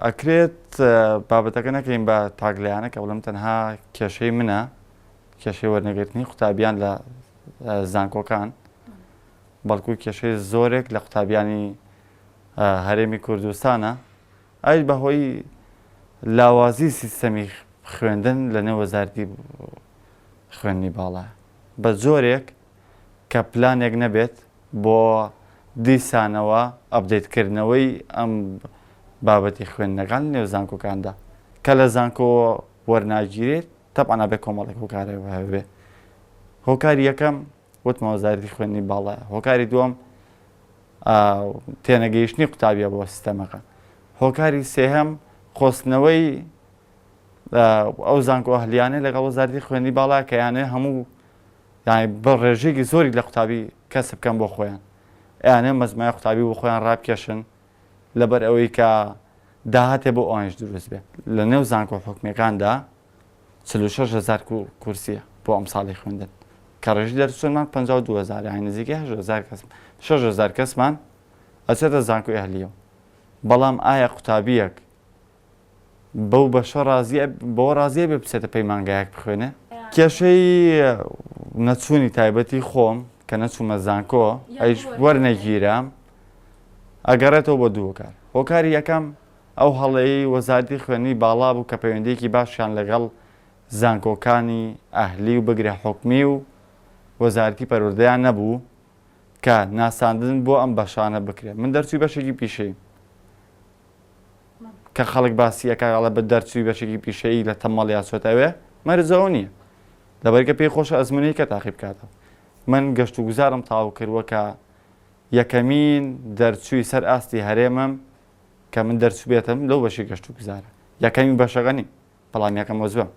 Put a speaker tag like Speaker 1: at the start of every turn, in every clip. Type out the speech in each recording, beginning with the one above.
Speaker 1: ئەکرێت بابەتەکە نەکەین بە تاگلیانە کە بڵم تەنها کێشەی منە، کێشەی وەرنەگرتنی قوتابیان لە زانکۆکان، بەڵکو کێشەی زۆرێک لە قوتابیانی هەرێمی کوردستانە، ئەویش بەهۆی لاوازی سیستەمی خوێندن لە نێو وەزارەتی خوێندنی باڵایە بە جۆرێک کە پلانێک نەبێت بۆ دیسانەوە ئەپدەیتکردنەوەی ئەم بابەتی خوێندنەکان لە نێو زانکۆکاندا کە لە زانکۆ وەرناگیرێت تەبعەن ئەبێ کۆمەڵێک هۆکارێەوە هەبێ. هۆکاری یەکەم وتمە وەزارەتی خوێندنی باڵایە. هۆکاری دووەم تێنەگەیشتنی قوتابیە بۆ سیستەمەکان. هۆکاری سێهەم خۆستنەوەی ئەو زانکۆ ئەهلیانە لەگەڵ وەزارەتی خوێندنی باڵا کە یانێ هەموو بە ڕێژێکی زۆری لە قوتابی کەسب بکەن بۆ خۆیان، یانێ مەزمای قوتابی بۆ خۆیان ڕابکێشن لەبەر ئەوەی کە داهاتێ بۆ ئەوانش دروست بێت. لە نێو زانکۆ حکومیەکاندا 46,000 کورسیە بۆ ئەم ساڵی خوێندن کە ڕێژی دەرچوونمان 52,000 نزیکەی 6,000 کەسمان ئەچێتە زانکۆی ئەهلیەوە. بەڵام ئایا قوتابیەک بەو بەشە بۆ ڕازیە بێ بچێتە پەیمانگایەک بخوێنێ؟ کێشەی نەچوونی تایبەتی خۆم کە نەچوومە زانکۆ ئەیش وەرنەگیرام ئەگەڕێتەوە بۆ دوو هۆکار. هۆکاری یەکەم ئەو هەڵەیەی وەزارەتی خوێندنی باڵا بوو کە پەیوەندیەکی باشیان لەگەڵ زانکۆکانی ئەهلی و بەگرێ حوکمی و وەزارەتی پەروەردەیان نەبوو کە ناساندن بۆ ئەم بەشانە بکرێت. من دەرچووی بەشێکی پیشەی کە خەڵک باسیەکەڵە بە دەرچووی بەشێکی پیشەیی لە تەمەڵ یا چۆتەوێ مەرجەوە نییە لەبەرکە پێی خۆشە ئەزمونەی کە تاقی بکاتەوە. من گەشت و گوزارم تاو کردووە کە یەکەمین دەرچووی سەر ئاستی هەرێمم کە من دەرچوو بێتم لەو بەشی گەشت و گوزارە یەکەمی بەشەکەنی بەڵام یەکەم وەزبم.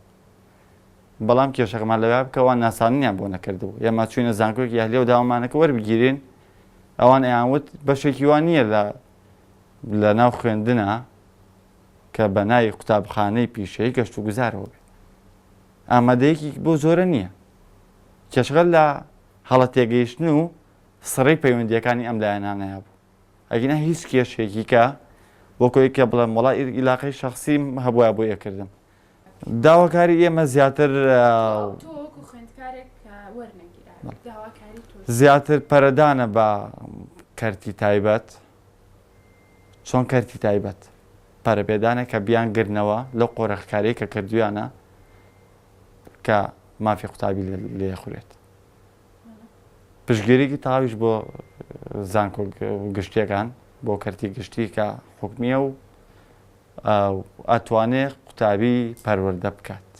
Speaker 1: بەڵام کێشەکەمان لەوێ بکەوە ناسانیان بۆ نەکردبوو. ئێمە چوینە زانکۆیەکی ئەهلی و داوامانەکە وەربگیرین، ئەوان ئەیانوت بەشێکی وان نییە لە ناو خوێندنە کە بەناوی قوتابخانەی پیشەی گەشت و گوزارەوە بێت. ئامادەیەکی بۆ زۆرە نییە. کێشەکە لە هەڵە تێگەیشتن و سڕەی پەیوەندیەکانی ئەم لایەنانەیە بوو. ئەگەنا هیچ کێشێکی کە بۆ کۆی کە بڵێم وڵا ئیلاقەی شەخسیم هەبووە بۆ یەکردم. داواکاری ئێمە زیاتر پەرەدانە بە کەرتی تایبەت، چۆن کەرتی تایبەت پەرەپێدانە کە بیان گرنەوە لەو قۆرەخکاری کە کردویانە کە مافی قوتابی لێ خورێت. پشتگیریکی تاویش بۆ زانکۆ گشتیەکان بۆ کەرتی گشتی کە حکمیە و ئەتوانێت قوتابی پەروەردە بکات.